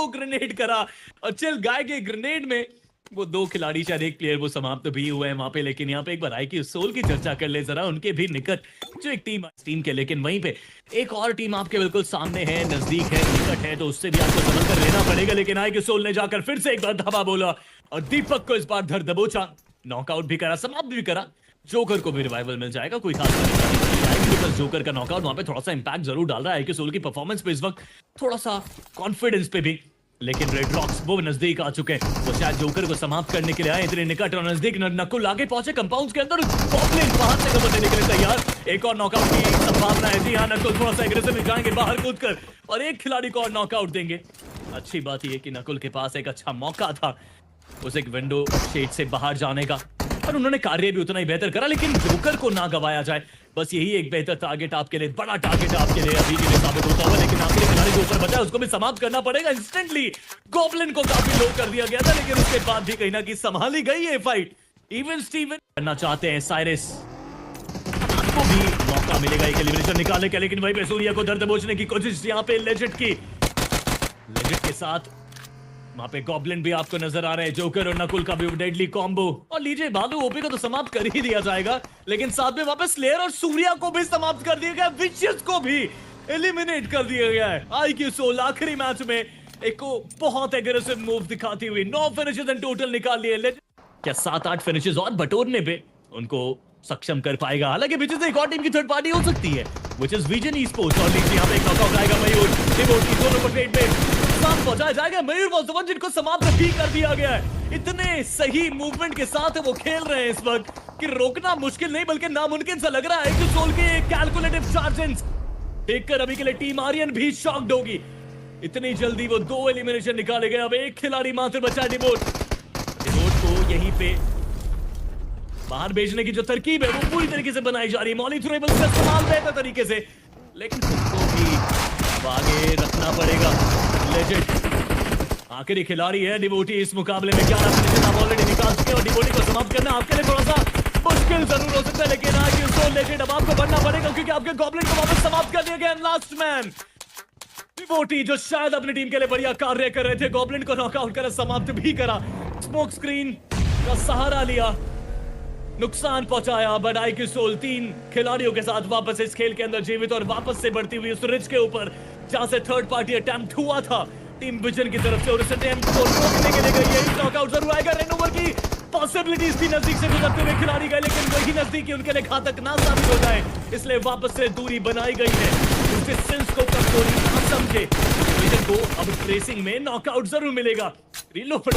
Grenade करा और chill guy के ग्रेनेड में वो दो खिलाड़ी, शायद एक प्लेयर वो समाप्त भी हुए हैं वहां पे। लेकिन यहाँ पे एक बार IQ सोल की चर्चा कर ले जरा, उनके भी निकट जो एक टीम के, लेकिन वहीं पे एक और टीम आपके बिल्कुल सामने है, नजदीक है, निकट है, तो उससे भी आपको समझ कर लेना पड़ेगा। लेकिन IQ सोल ने जाकर फिर से एक बार धावा बोला और दीपक को इस बार धर दबोचा, नॉकआउट भी करा, समाप्त भी करा। जोकर को भी रिवाइवल मिल जाएगा, कोई खास नहीं। जोकर का नॉकआउट वहां पे थोड़ा सा इंपैक्ट जरूर डाल रहा है IQ सोल की परफॉर्मेंस पे इस वक्त, थोड़ा सा कॉन्फिडेंस पे भी। लेकिन रेड रॉक्स वो नजदीक आ चुके हैं, वो शायद जोकर को समाप्त करने के लिए आए, इतने निकट और नजदीक। नकुल आगे पहुंचे कंपाउंड के अंदर, गॉब्लिन बाहर से कवर देने के लिए तैयार। एक और नॉकआउट की संभावना है। जी हाँ, नकुल थोड़ा सा एग्रेसिव जाएंगे बाहर कूदकर और एक खिलाड़ी को और नॉकआउट देंगे। अच्छी बात यह कि नकुल के पास एक अच्छा मौका था उस एक विंडो शेड से बाहर जाने का, और उन्होंने कार्य भी उतना ही बेहतर करा। लेकिन जोकर को ना गवाया जाए, बस यही एक बेहतर टारगेट आपके लिए, बड़ा टारगेट आपके लिए अभी के लिए साबित होता हुआ। लेकिन आखिरी खिलाड़ी जो ऊपर बचा है उसको भी समाप्त करना पड़ेगा इंस्टेंटली। गॉब्लिन को काफी लो कर दिया गया था, लेकिन उसके बाद भी कहीं ना कहीं संभाली गई है फाइट। इवन स्टीवन करना चाहते हैं साइरस, आपको भी मौका मिलेगा एक एलिमिनेशन निकालने का। लेकिन वहीं पे सूर्या को दर्द दबोचने की कोशिश यहाँ पे लेजेंड की, लेजेंड के साथ वहां पे गॉब्लिन भी आपको नजर आ रहे हैं, जोकर और नकुल का भी डेडली कॉम्बो। और लीजिए भालू ओपी को तो समाप्त कर ही दिया जाएगा, लेकिन साथ में वापस स्लेयर और सूर्या को भी समाप्त कर दिया गया, विशियस को भी एलिमिनेट कर दिया गया है। IQ सोल आखिरी मैच में एक बहुत एग्रेसिव मूव दिखाती हुई 9 फिनिशेस इन टोटल निकाल लिए। क्या 7-8 फिनिशेस और बटोरने पे उनको सक्षम कर पाएगा? हालांकि बीच से एक और टीम की थर्ड पार्टी हो सकती है, which is विजन ई-स्पोर्ट्स। और लीजिए यहाँ पे एक नॉकआउट आएगा, मयूर डिवोटी दोनों को ट्रेड में नुकसान पहुंचाया जाएगा। मयूर was the one जिनको समाप्त भी कर दिया गया है। इतने सही मूवमेंट के साथ वो खेल रहे हैं इस वक्त कि रोकना मुश्किल नहीं बल्कि नामुमकिन सा लग रहा है। IQ सोल के कैलकुलेटिव चार्जेस देखकर अभी के लिए टीम आर्यन भी शॉक्ड होगी। इतनी जल्दी वो 2 एलिमिनेशन निकाले गए, अब एक खिलाड़ी मात्र बचा है, डिवोट को यहीं पे बाहर भेजने की जो तरकीब है वो पूरी तरीके से बनाई जा रही है। मॉली थ्रोएबल का इस्तेमाल बेहतर तरीके से, लेकिन खुद को भी आगे रखना पड़ेगा। लेजेंड आखिरी खिलाड़ी है डिवोटी इस मुकाबले में। 11 फिनिशेस आप ऑलरेडी निकाल चुके हैं और डिवोटी को समाप्त करना आपके लिए थोड़ा सा मुश्किल जरूर हो सकता है, लेकिन IQ सोल लेजेंड अब आपको बढ़ना पड़ेगा क्योंकि आपके गॉब्लिन को वापस समाप्त कर दिया गया। लास्ट मैन डिवोटी जो शायद अपनी टीम के लिए बढ़िया कार्य कर रहे थे, गॉब्लिन को नॉकआउट करा, समाप्त भी करा, स्मोक स्क्रीन का सहारा लिया, नुकसान पहुंचाया। बट IQ सोल 3 खिलाड़ियों के साथ वापस इस खेल के अंदर जीवित और वापस से बढ़ती हुई उस रिज के ऊपर जहां से थर्ड पार्टी अटेम्प्ट हुआ था टीम विजन की तरफ से, और उस अटेम्प्ट को रोकने के लिए गई है। नॉकआउट जरूर आएगा, रेनओवर की पॉसिबिलिटीज भी नजदीक से गुजरते हुए खिलाड़ी गए, लेकिन वही नजदीकी उनके लिए घातक ना साबित हो जाए, इसलिए वापस से दूरी बनाई गई है। डिस्टेंस को कमजोरी ना समझे, विजन को अब ट्रेसिंग में नॉकआउट जरूर मिलेगा। रीलोड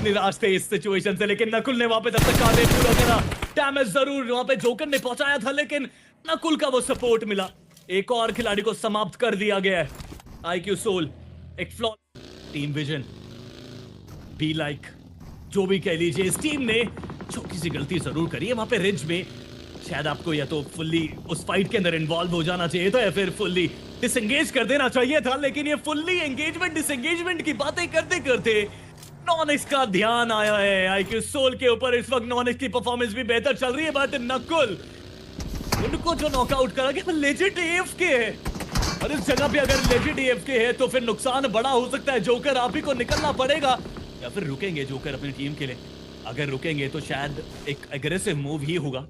निराश थे इस सिचुएशन से, लेकिन नकुल ने वापस अब तक कार्य पूरा करा। डैमेज जरूर वहां पे जोकर ने पहुंचाया था, लेकिन नकुल का वो सपोर्ट मिला। एक और खिलाड़ी को समाप्त कर दिया गया है। IQ सोल एक flaw, team vision be like जो भी कह लीजिए, इस टीम ने छोटी सी गलती जरूर करी है वहां पे रिज में। शायद आपको या तो फुल्ली उस फाइट के अंदर इन्वॉल्व हो जाना चाहिए था या फिर फुल्ली डिसएंगेज कर देना चाहिए था, लेकिन ये फुल्ली एंगेजमेंट डिसएंगेजमेंट की बातें करते करते नॉनिक्स का ध्यान आया है IQ सोल के ऊपर। इस वक्त नॉनिक्स की परफॉर्मेंस भी बेहतर चल रही है, बट नकुल उनको जो नॉकआउट करा कि लेजेंड AFK है, और इस जगह पे अगर लेजेंड AFK है तो फिर नुकसान बड़ा हो सकता है। जोकर आप ही को निकलना पड़ेगा, या फिर रुकेंगे जोकर अपनी टीम के लिए? अगर रुकेंगे तो शायद एक एग्रेसिव मूव ही होगा,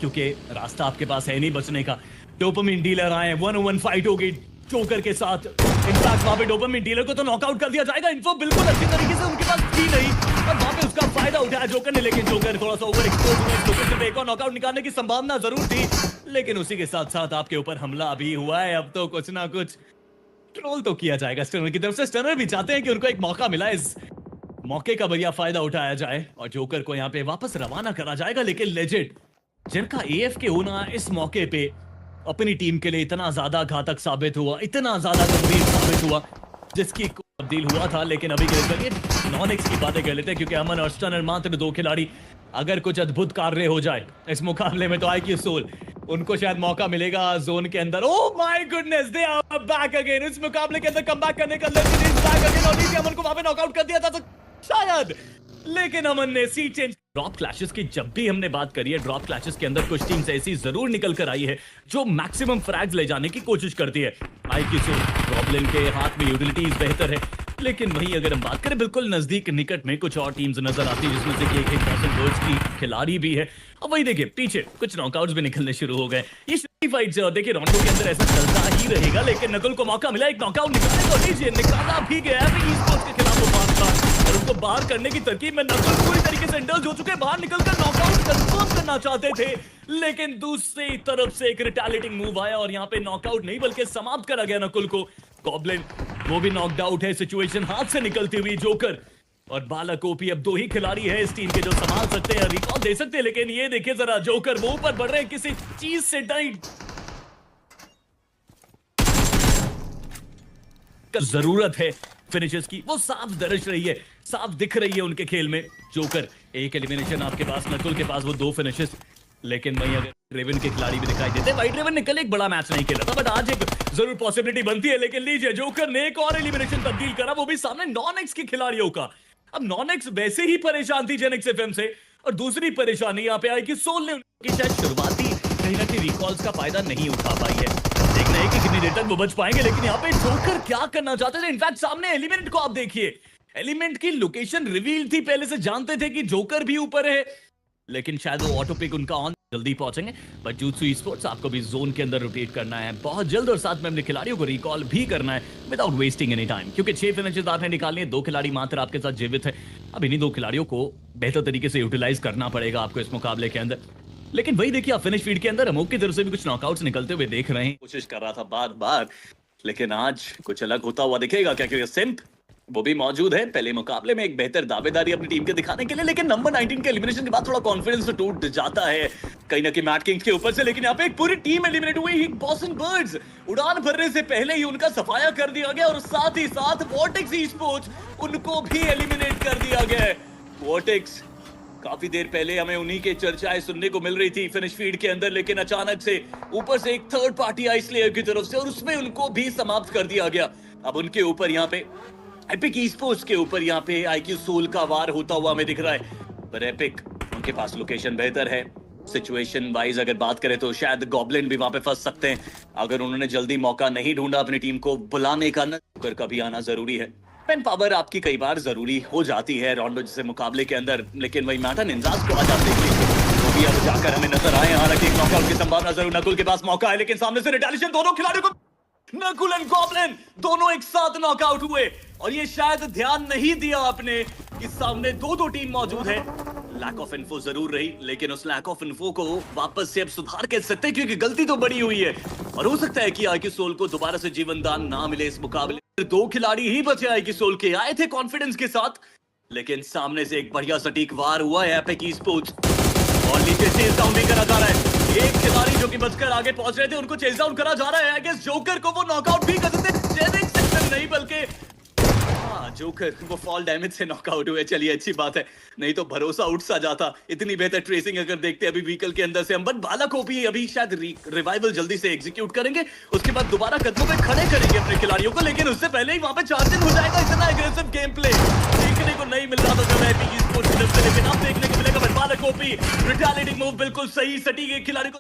क्योंकि रास्ता आपके पास है नहीं बचने का। डोपामिन डीलर आए, 1-on-1 फाइट होगी जोकर के साथ। इनफैक्ट वहां पे डोपामिन डीलर को तो नॉकआउट कर दिया जाएगा, इन्फो बिल्कुल अच्छी तरीके से उनके पास थी नहीं, और वहां पे उसका फायदा उठाया जोकर ने। लेकिन जोकर थोड़ा सा ओवर एक्सपोज हुआ, एक और नॉकआउट निकालने की संभावना जरूर थी, लेकिन उसी के साथ साथ आपके ऊपर हमला भी हुआ है। अब तो कुछ ना कुछ ट्रोल तो किया जाएगा स्टर्नर की तरफ से। स्टर्नर भी चाहते हैं कि उनको एक मौका मिला, इस मौके का बढ़िया फायदा उठाया जाए और जोकर को यहाँ पे वापस रवाना करा जाएगा। लेकिन लेजेंड जिनका AFK होना इस मौके पे अपनी टीम के लिए इतना ज्यादा घातक साबित हुआ, इतना ज्यादा गंभीर साबित हुआ, जिसकी तब्दील हुआ था। लेकिन अभी के लिए नॉनिक्स की बातें कर लेते हैं, क्योंकि अमन और स्टर्नर मात्र 2 खिलाड़ी। अगर कुछ अद्भुत कार्य हो जाए इस मुकाबले में तो IQ सोल उनको शायद मौका मिलेगा जोन के अंदर। Oh my goodness, they are back again. इस मुकाबले के अंदर कमबैक करने का बैक अगेन, और अमन को वहां पे नॉकआउट कर दिया था शायद, लेकिन अमन ने सीट चेंज ड्रॉप क्लैशेस की जब भी हमने बात करी है, ड्रॉप क्लैशेस के अंदर कुछ टीम्स ऐसी जरूर निकल कर आई है जो मैक्सिमम फ्रैग्स ले जाने की कोशिश करती है। IQ-Soul प्रॉब्लम के हाथ में यूटिलिटीज बेहतर है, लेकिन वहीं अगर हम बात करें बिल्कुल नजदीक निकट में कुछ और टीम्स नजर आती है जिसमें से एक वर्ड्स की खिलाड़ी भी है। अब वही देखिए पीछे कुछ नॉकआउट्स भी निकलने शुरू हो गए। ये फाइट देखिए राउंडों के अंदर ऐसा चलता ही रहेगा, लेकिन नकुल को मौका मिला एक नॉकआउट निकालने को। लीजिए निकाला भी गया है e-sports के खिलाफ वो बात और उनको बाहर करने की तरकीब में नकुल पूरी तरीके से इंडल्ज हो चुके, बाहर निकलकर नॉकआउट कंफर्म करना चाहते थे, लेकिन दूसरी तरफ से एक रिटेलिएटिंग मूव आया और यहाँ पे नॉकआउट नहीं बल्कि समाप्त करा गया नकुल को। गॉब्लिन वो भी नॉकड आउट है, सिचुएशन हाथ से निकलती हुई। जोकर और बालक ओपी अब दो ही खिलाड़ी है इस टीम के जो संभाल सकते हैं, रिकॉल दे सकते हैं, लेकिन ये देखिए जरा जोकर वो ऊपर बढ़ रहे हैं किसी चीज से डाइट जरूरत है फिनिशेस की, वो साफ दर्ज रही है, साफ दिख रही है उनके खेल में। जोकर एक एलिमिनेशन आपके पास, नकुल के पास वो दो फिनिशेस, लेकिन वहीं अगर रेवन के खिलाड़ी भी दिखाई देते। वाइट रेवन ने कल एक बड़ा मैच नहीं खेला था, बट आज एक जरूर पॉसिबिलिटी बनती है। लेकिन लीजिए जोकर ने एक और एलिमिनेशन तब्दील करा, वो भी सामने नॉन एक्स के खिलाड़ियों का। अब नॉन एक्स वैसे ही परेशान थी जेनिक्स एफएम से, और दूसरी परेशानी यहाँ पे आई कि सोल ने उनकी शायद शुरुआती कहीं ना कहीं रिकॉल्स का फायदा नहीं उठा पाई है। देखना है कि कितनी देर तक वो बच पाएंगे, लेकिन यहाँ पे जोकर क्या करना चाहते थे। इनफैक्ट सामने एलिमेंट को आप देखिए, एलिमेंट की लोकेशन रिवील थी, पहले से जानते थे कि जोकर भी ऊपर है, लेकिन शायद वो ऑटो पिक उनका ऑन जल्दी पहुंचेंगे। बट जुत्सु ई-स्पोर्ट्स आपको भी जोन के अंदर रोटेट करना है बहुत जल्द, और साथ में अपने खिलाड़ियों को रिकॉल भी करना है विदाउट वेस्टिंग एनी टाइम, क्योंकि 6 फिनिशेस आपने निकालने हैं, 2 खिलाड़ी मात्र आपके साथ जीवित है। अब इन्हीं 2 खिलाड़ियों को बेहतर तरीके से यूटिलाइज करना पड़ेगा आपको इस मुकाबले के अंदर। लेकिन वही देखिए आप फिनिश फीड के अंदर अमोक की तरफ से भी कुछ नॉकआउट्स निकलते हुए देख रहे हैं। कोशिश कर रहा था बार बार, लेकिन आज कुछ अलग होता हुआ दिखेगा क्या, क्योंकि सिंप वो भी मौजूद है पहले मुकाबले में एक बेहतर दावेदारी अपनी टीम के दिखाने के लिए। लेकिन नंबर 19 के एलिमिनेशन के बाद थोड़ा कॉन्फिडेंस तो टूट जाता है कहीं ना कहीं मैट किंग्स के ऊपर से। लेकिन यहाँ पे एक पूरी टीम एलिमिनेट हुई। बॉसन बर्ड्स उड़ान भरने से पहले ही उनका सफाया कर दिया गया, और साथ ही साथ वॉर्टेक्स ई-स्पोर्ट्स उनको भी एलिमिनेट कर दिया गया है। वॉर्टेक्स काफी देर पहले हमें उन्हीं के चर्चाएं सुनने को मिल रही थी फिनिश फीड के अंदर, लेकिन अचानक से ऊपर से एक थर्ड पार्टी आई स्लेयर की तरफ से, और उसमें उनको भी समाप्त कर दिया गया। अब उनके ऊपर यहाँ पे एपिक ई-स्पोर्ट्स के ऊपर यहाँ पे IQ-Soul का वार होता हुआ हमें दिख रहा है, पर एपिक उनके पास लोकेशन बेहतर है। सिचुएशन वाइज अगर बात करें तो शायद गॉब्लिन भी वहां पे फंस सकते हैं अगर उन्होंने जल्दी मौका नहीं ढूंढा अपनी टीम को बुलाने का। जोकर का भी आना जरूरी है, पेन पावर आपकी कई बार जरूरी हो जाती है राउंडो जैसे मुकाबले के अंदर, लेकिन वही मैटा निंजास को आज आप देखिए वो भी अब जाकर हमें नजर आए। हालांकि एक नॉकआउट की संभावना जरूर नकुल के पास मौका है, लेकिन सामने से रिटेलिएशन दोनों खिलाड़ियों को, नकुल एंड गॉब्लिन दोनों एक साथ नॉकआउट हुए, और ये शायद ध्यान नहीं दिया आपने कि सामने दो टीम मौजूद है। लैक ऑफ इन्फो जरूर रही, लेकिन उस लैक ऑफ इन्फो को वापस से अब सुधार कर सकते हैं, क्योंकि गलती तो बड़ी हुई है, और हो सकता है कि IQ-Soul को दोबारा से जीवन दान ना मिले इस मुकाबले। 2 खिलाड़ी ही बचे IQ-Soul के, आए थे कॉन्फिडेंस के साथ, लेकिन सामने से एक बढ़िया सटीक वार हुआ है एपिक ई-स्पोर्ट्स, और नीचे चेज डाउन भी करा जा रहा है। एक खिलाड़ी जो कि बचकर आगे पहुंच रहे थे उनको चेज डाउन करा जा रहा है। आई गेस जोकर को वो नॉकआउट भी कर सकते हैं, जेनिक्स सेक्टर नहीं बल्कि जोकर वो फॉल डैमेज से नॉकआउट हुए। चलिए अच्छी बात है, नहीं तो भरोसा उठ सा जाता। इतनी बेहतर ट्रेसिंग अगर देखते अभी व्हीकल के अंदर से हम, बट बालक को भी अभी शायद रिवाइवल जल्दी से एग्जीक्यूट करेंगे, उसके बाद दोबारा कदमों पे खड़े करेंगे अपने खिलाड़ियों को, लेकिन उससे पहले ही वहां पे चार्जिंग हो जाएगा। इतना एग्रेसिव गेम प्ले देखने को नहीं मिल रहा था जब एपिक ई-स्पोर्ट्स की तरफ से, लेकिन अब देखने को मिलेगा। बालक को भी रिटेलिएटिंग मूव बिल्कुल सही सटीक एक खिलाड़ी को